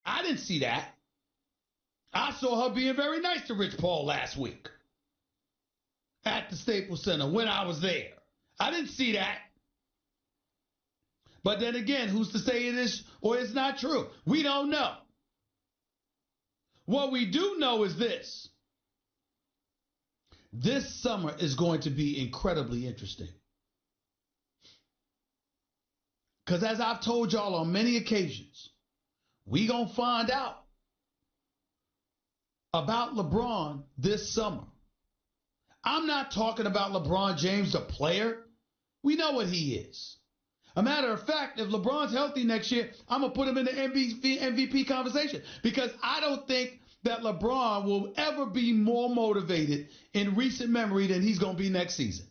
I didn't see that. I saw her being very nice to Rich Paul last week at the Staples Center when I was there. I didn't see that. But then again, who's to say it is or it's not true? We don't know. What we do know is this. This summer is going to be incredibly interesting. Because as I've told y'all on many occasions, we going to find out about LeBron this summer. I'm not talking about LeBron James, the player. We know what he is. A matter of fact, if LeBron's healthy next year, I'm going to put him in the MVP conversation because I don't think that LeBron will ever be more motivated in recent memory than he's going to be next season.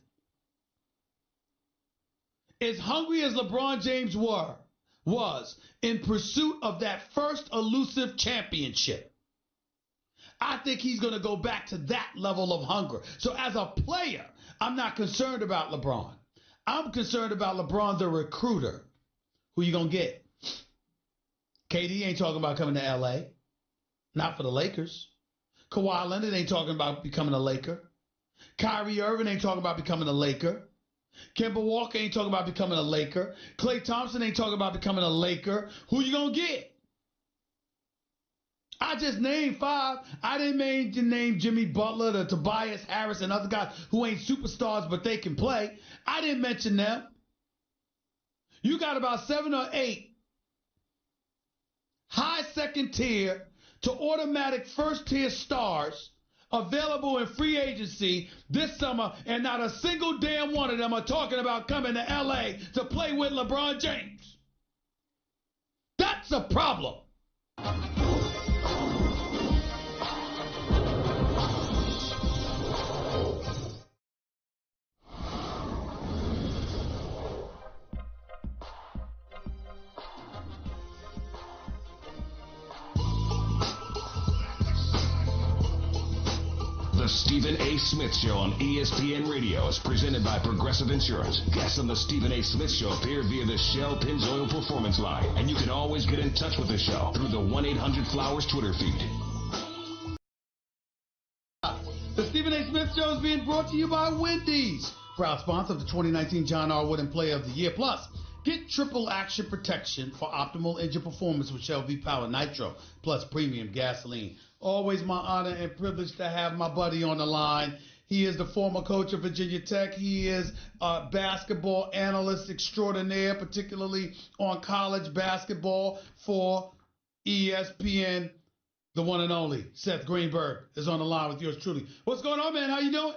As hungry as LeBron James was in pursuit of that first elusive championship, I think he's going to go back to that level of hunger. So as a player, I'm not concerned about LeBron. I'm concerned about LeBron, the recruiter. Who you going to get? KD ain't talking about coming to L.A. Not for the Lakers. Kawhi Leonard ain't talking about becoming a Laker. Kyrie Irving ain't talking about becoming a Laker. Kemba Walker ain't talking about becoming a Laker. Klay Thompson ain't talking about becoming a Laker. Who you going to get? I just named 5. I didn't name Jimmy Butler, the Tobias Harris, and other guys who ain't superstars, but they can play. I didn't mention them. You got about 7 or 8 high second tier to automatic first tier stars available in free agency this summer, and not a single damn one of them are talking about coming to L.A. to play with LeBron James. That's a problem. The Stephen A. Smith Show on ESPN Radio is presented by Progressive Insurance. Guests on the Stephen A. Smith Show appear via the Shell Pennzoil Performance Line, and you can always get in touch with the show through the 1-800-Flowers Twitter feed. The Stephen A. Smith Show is being brought to you by Wendy's, proud sponsor of the 2019 John R. Wooden Player of the Year. Plus, get triple action protection for optimal engine performance with Shell V-Power Nitro, plus premium gasoline. Always my honor and privilege to have my buddy on the line. He is the former coach of Virginia Tech. He is a basketball analyst extraordinaire, particularly on college basketball for ESPN. The one and only Seth Greenberg is on the line with yours truly. What's going on, man? How you doing?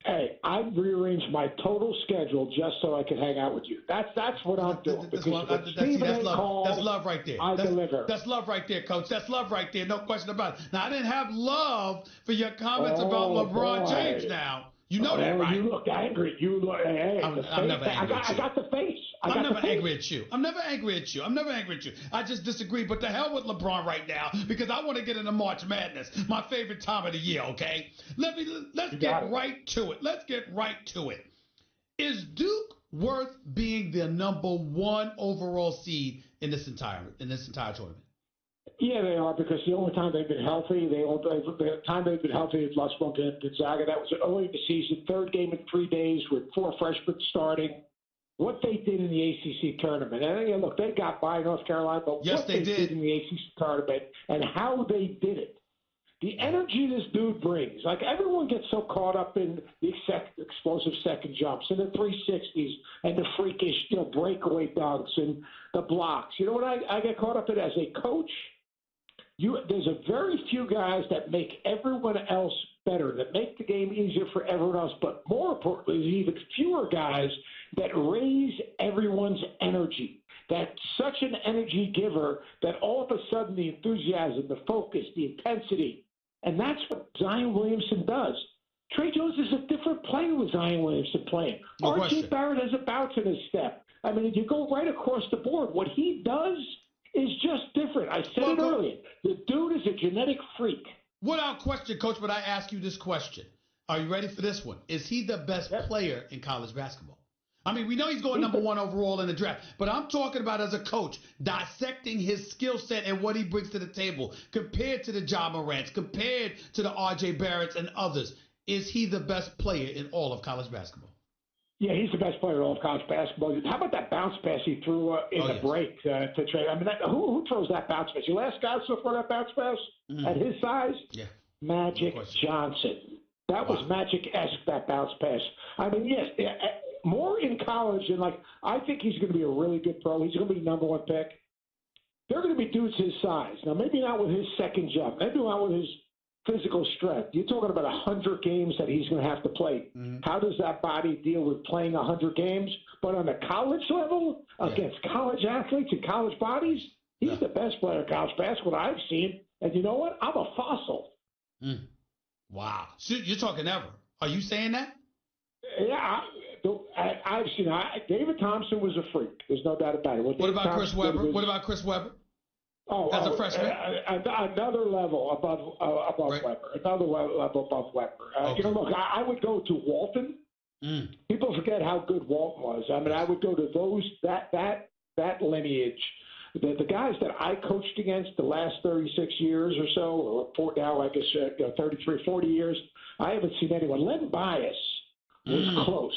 Hey, I rearranged my total schedule just so I could hang out with you. That's what I'm doing. That's love right there. I deliver. That's love right there, Coach. That's love right there. No question about it. Now, I didn't have love for your comments about LeBron James now. You know that, right? You look angry. Hey, I'm never angry at you. I got the face. I'm never angry at you. I'm never angry at you. I just disagree. But the hell with LeBron right now, because I want to get into March Madness, my favorite time of the year, okay? Let's get right to it. Is Duke worth being the number 1 overall seed in this entire tournament? Yeah, they are, because the only time they've been healthy, the time they've been healthy is lost one game Gonzaga. That was early in the season, 3rd game in 3 days with 4 freshmen starting. What they did in the ACC tournament, and look, they got by North Carolina, but yes, what they did in the ACC tournament and how they did it, the energy this dude brings. Like, everyone gets so caught up in the explosive second jumps and the 360s and the freakish, breakaway dunks and the blocks. You know what I get caught up in as a coach? There's a very few guys that make everyone else better, that make the game easier for everyone else. But more importantly, there's even fewer guys that raise everyone's energy. That's such an energy giver that all of a sudden the enthusiasm, the focus, the intensity, and that's what Zion Williamson does. Trey Jones is a different player with Zion Williamson playing. R.J. Barrett has a bounce in his step. I mean, you go right across the board. What he does is just different. I said it earlier. The dude is a genetic freak. Without question, Coach, but I ask you this question. Are you ready for this one? Is he the best player in college basketball? I mean, we know he's going number 1 overall in the draft, but I'm talking about as a coach, dissecting his skill set and what he brings to the table compared to the Ja Morants, compared to the R.J. Barretts and others. Is he the best player in all of college basketball? Yeah, he's the best player in all of college basketball. How about that bounce pass he threw in the break to Trey? I mean, who throws that bounce pass? You last guy to throw that bounce pass at his size? Yeah. Magic Johnson. That was Magic-esque, that bounce pass. I mean, yes, more in college than I think he's going to be a really good pro. He's going to be number 1 pick. They're going to be dudes his size. Now, maybe not with his second jump. Maybe not with his physical strength. You're talking about 100 games that he's going to have to play. How does that body deal with playing 100 games? But on the college level, against college athletes and college bodies, he's the best player in college basketball I've seen. And you know what? I'm a fossil. Wow. So you're talking ever. Are you saying that? Yeah, I've seen David Thompson was a freak. There's no doubt about it. What about Chris Webber? What about Chris Webber? As a freshman? Another level above Webber. Another level above Webber. You know, look, I would go to Walton. People forget how good Walton was. I mean, I would go to that lineage. The guys that I coached against the last 36 years or so, or now I guess 33, 40 years, I haven't seen anyone. Len Bias was close.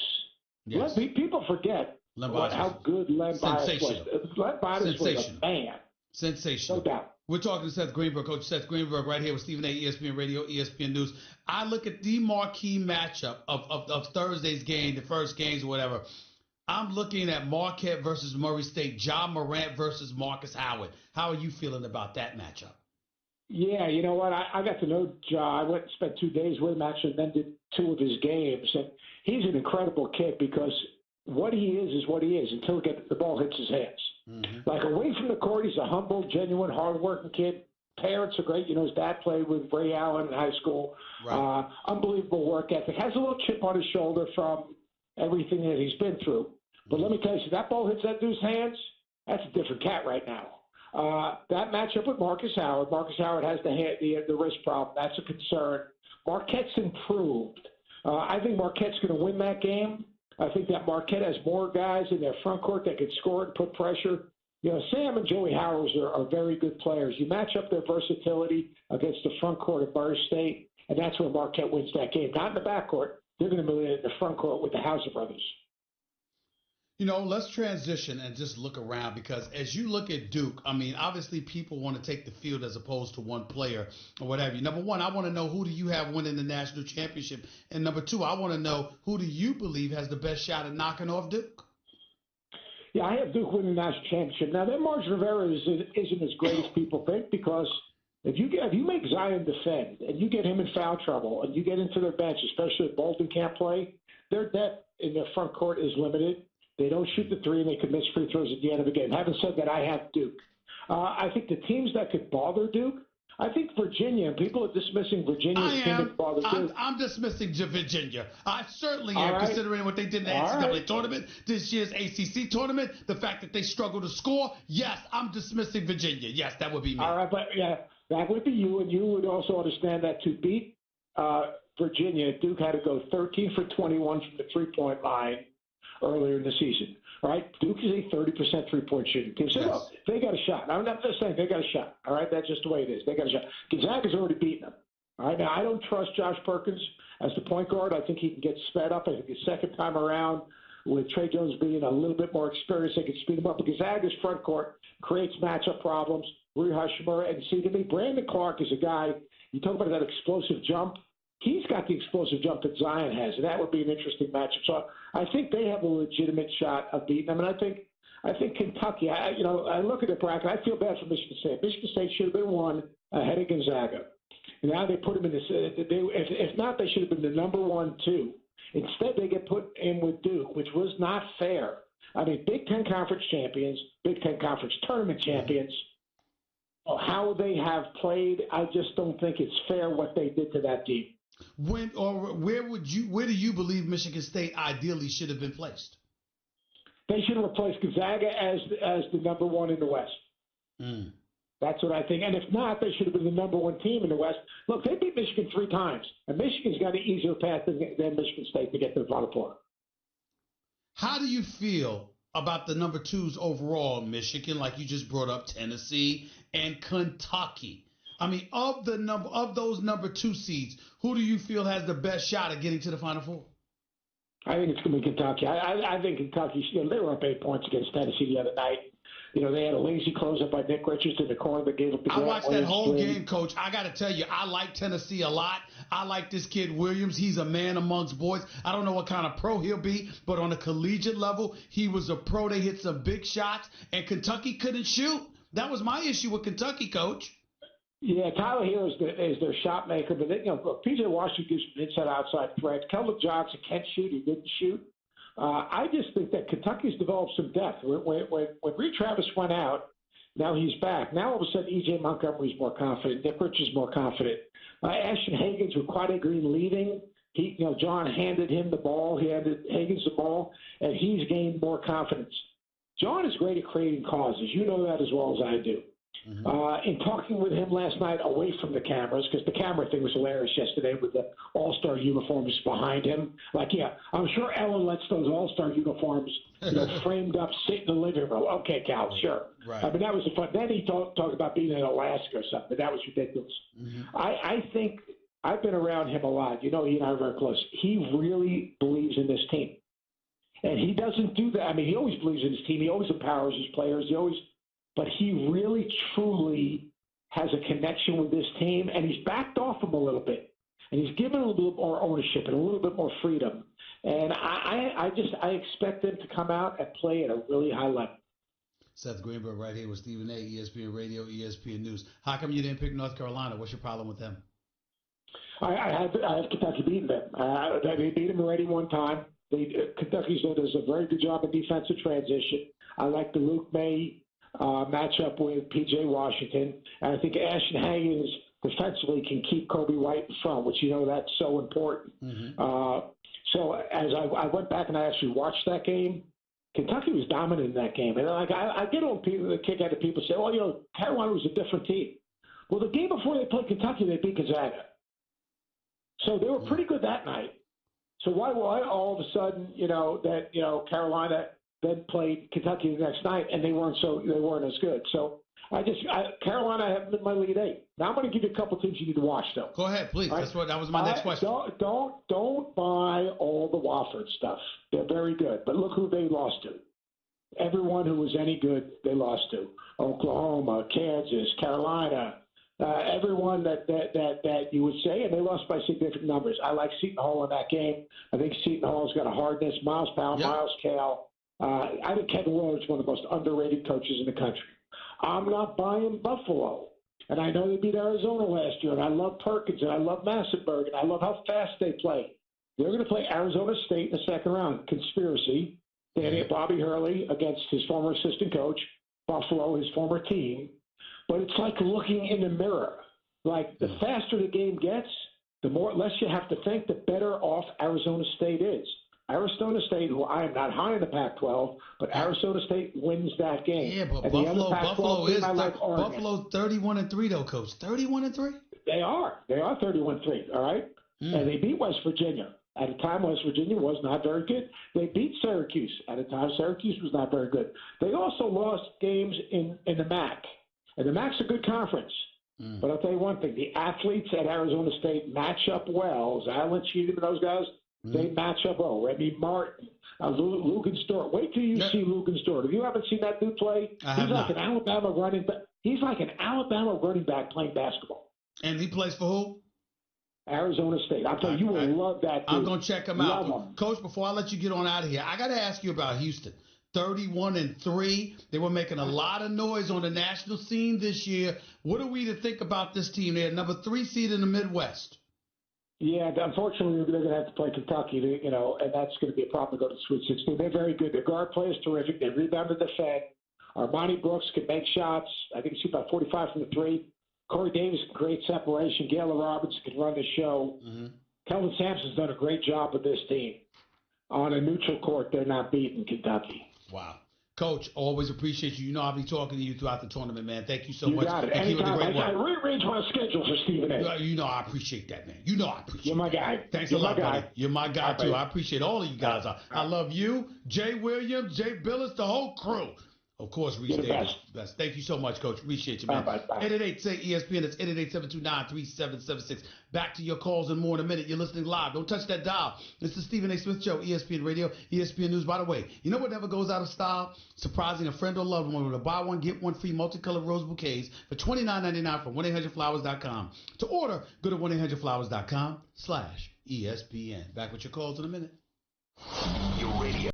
Yes. People forget how good Len Bias was. Len Bias was a man. Sensational. No doubt. We're talking to Seth Greenberg, Coach Seth Greenberg, right here with Stephen A. ESPN Radio, ESPN News. I look at the marquee matchup of Thursday's game, the first games or whatever. I'm looking at Marquette versus Murray State, Ja Morant versus Marcus Howard. How are you feeling about that matchup? Yeah, you know what? I got to know Ja. I went and spent 2 days with him, actually, and then did 2 of his games. And he's an incredible kid because what he is what he is until the ball hits his hands. Like away from the court, he's a humble, genuine, hardworking kid. Parents are great. You know, his dad played with Ray Allen in high school. Right. Unbelievable work ethic. Has a little chip on his shoulder from everything that he's been through. But let me tell you, so that ball hits that dude's hands, that's a different cat right now. That matchup with Marcus Howard has the wrist problem. That's a concern. Marquette's improved. I think Marquette's going to win that game. I think that Marquette has more guys in their front court that can score and put pressure. You know, Sam and Joey Howard are very good players. You match up their versatility against the front court of Murray State, and that's where Marquette wins that game. Not in the back court. They're going to be in the front court with the Hauser brothers. You know, let's transition and just look around because as you look at Duke, I mean, obviously people want to take the field as opposed to one player or whatever. Number one, I want to know who do you have winning the national championship? And number two, I want to know who do you believe has the best shot at knocking off Duke? Yeah, I have Duke winning the national championship. Now, their margin of error isn't as great as people think because if you make Zion defend and you get him in foul trouble and you get into their bench, especially if Bolton can't play, their depth in their front court is limited. They don't shoot the three, and they can miss free throws at the end of the game. Having said that, I have Duke. I think the teams that could bother Duke, I think Virginia, and people are dismissing Virginia as a team that could bother Duke. I'm dismissing Virginia. I certainly am, considering what they did in the NCAA tournament, this year's ACC tournament, the fact that they struggle to score. Yes, I'm dismissing Virginia. Yes, that would be me. All right, but yeah, that would be you, and you would also understand that to beat Virginia, Duke had to go 13 for 21 from the three-point line earlier in the season, right? Duke is a 30% three-point shooting team. So, look, they got a shot. I'm not just saying they got a shot, all right? That's just the way it is. They got a shot. Gonzaga's already beaten them, all right? Now, I don't trust Josh Perkins as the point guard. I think he can get sped up. I think the second time around, with Trey Jones being a little bit more experienced, they could speed him up. But Gonzaga's front court creates matchup problems. Rui Hachimura, and see, to me, Brandon Clark is a guy, you talk about that explosive jump. He's got the explosive jump that Zion has, and that would be an interesting matchup. So I think they have a legitimate shot of beating them. And I think Kentucky. I look at the bracket. I feel bad for Michigan State. Michigan State should have been one ahead of Gonzaga. And now they put them in this. If not, they should have been the number 1, 2. Instead, they get put in with Duke, which was not fair. I mean, Big Ten Conference champions, Big Ten Conference tournament champions. How they have played, I just don't think it's fair what they did to that team. Where do you believe Michigan State ideally should have been placed? They should have replaced Gonzaga as the number 1 in the West. That's what I think. And if not, they should have been the number 1 team in the West. Look, they beat Michigan 3 times, and Michigan's got an easier path than Michigan State to get to the Final Four. How do you feel about the number twos overall? Michigan, like you just brought up, Tennessee and Kentucky. I mean, of those number two seeds, who do you feel has the best shot at getting to the Final Four? I think it's going to be Kentucky. I think Kentucky, they were up 8 points against Tennessee the other night. They had a lazy closeout by Nick Richards in the corner that gave up the I Grant watched that Williams whole three. game, Coach. I got to tell you, I like Tennessee a lot. I like this kid Williams. He's a man amongst boys. I don't know what kind of pro he'll be, but on a collegiate level, he was a pro. They hit some big shots, and Kentucky couldn't shoot. That was my issue with Kentucky, Coach. Yeah, Tyler Hero is their shot maker, but PJ Washington gives an inside-outside threat. Keldon Johnson can shoot. He didn't shoot. I just think that Kentucky's developed some depth. When Reed Travis went out, now he's back. Now all of a sudden, E.J. Montgomery's more confident. Nick Richards is more confident. Ashton Hagens with Quade Green leaving. John handed him the ball. He handed Hagens the ball, and he's gained more confidence. John is great at creating causes. You know that as well as I do. Mm-hmm. In talking with him last night away from the cameras, because the camera thing was hilarious yesterday with the All-Star uniforms behind him. I'm sure Ellen lets those All-Star uniforms, framed up, sit in the living room. Okay, Cal, sure. Right. I mean, that was the fun. Then he talked about being in Alaska or something, but that was ridiculous. Mm-hmm. I think I've been around him a lot. He and I are very close. He really believes in this team. And he doesn't do that. I mean, he always believes in his team. He always empowers his players. But he really, truly has a connection with this team, and he's backed off them a little bit. And he's given a little bit more ownership and a little bit more freedom. And I expect him to come out and play at a really high level. Seth Greenberg right here with Stephen A., ESPN Radio, ESPN News. How come you didn't pick North Carolina? What's your problem with them? I have Kentucky beating them. They beat them already one time. Kentucky does a very good job of defensive transition. I like the Luke May matchup with P.J. Washington. And I think Ashton Hagens defensively can keep Kobe White in front, which that's so important. Mm-hmm. So as I went back and I actually watched that game, Kentucky was dominant in that game. And I get a kick out of people say, Carolina was a different team. Well, the game before they played Kentucky, they beat Gonzaga. So they were pretty good that night. So why all of a sudden, Carolina then played Kentucky the next night, and they weren't as good. So Carolina, I have them in my lead 8. Now I'm going to give you a couple teams you need to watch, though. Go ahead, please. Right? That was my next question. Don't buy all the Wofford stuff. They're very good, but look who they lost to. Everyone who was any good, they lost to. Oklahoma, Kansas, Carolina, everyone that you would say, and they lost by significant numbers. I like Seton Hall in that game. I think Seton Hall's got a hardness. Miles Powell, yep. Miles Cale. I think Kevin Willard's one of the most underrated coaches in the country. I'm not buying Buffalo. And I know they beat Arizona last year, and I love Perkins, and I love Massenberg, and I love how fast they play. They're going to play Arizona State in the second round. Conspiracy. Bobby Hurley against his former assistant coach, Buffalo, his former team. But it's like looking in the mirror. Like, the faster the game gets, the less you have to think, the better off Arizona State is. Arizona State, who I am not high in the Pac-12, but Arizona State wins that game. Yeah, but Buffalo is Buffalo 31-3 though, Coach. 31-3. They are 31-3. All right, and they beat West Virginia at a time. West Virginia was not very good. They beat Syracuse at a time. Syracuse was not very good. They also lost games in the MAC, and the MAC's a good conference. But I'll tell you one thing: the athletes at Arizona State match up well. Alan Cheatham and those guys. They match up well. Remy Martin, Lugan-Stewart. Wait till you see Lugan-Stewart. If you haven't seen that dude play, he's like an Alabama running back. He's like an Alabama running back playing basketball. And he plays for who? Arizona State. I'm telling you, you will love that dude. I'm going to check him out. Coach, before I let you get on out of here, I got to ask you about Houston. 31-3. They were making a lot of noise on the national scene this year. What are we to think about this team? They're number 3 seed in the Midwest. Yeah, unfortunately, they're going to have to play Kentucky, and that's going to be a problem to go to the Sweet 16. They're very good. Their guard play is terrific. They rebound and defend. Armani Brooks can make shots. I think he's about 45 from the 3. Corey Davis can create separation. Gayla Robinson can run the show. Mm-hmm. Kelvin Sampson's done a great job with this team. On a neutral court, they're not beating Kentucky. Wow. Coach, always appreciate you. You know I'll be talking to you throughout the tournament, man. Thank you so much. You got it. And keep up the Anytime. great work. I rearrange my schedule for Stephen A. You know I appreciate that, man. You know I appreciate You're my that. guy. Thanks You're a lot, my guy. buddy. You're my guy, All too. right. I appreciate all of you guys. I love you, Jay Williams, Jay Billis, the whole crew. Of course, Reese You're the Davis. Best. Thank you so much, Coach. Appreciate you, man. Bye. 888-SAY-ESPN. That's 888-729-3776. Back to your calls in more in a minute. You're listening live. Don't touch that dial. It's the Stephen A. Smith Show, ESPN Radio, ESPN News. By the way, you know what never goes out of style? Surprising a friend or loved one with a buy one, get one free multicolored rose bouquets for $29.99 from 1-800-Flowers.com. To order, go to 1-800-Flowers.com/ESPN. Back with your calls in a minute. Your radio.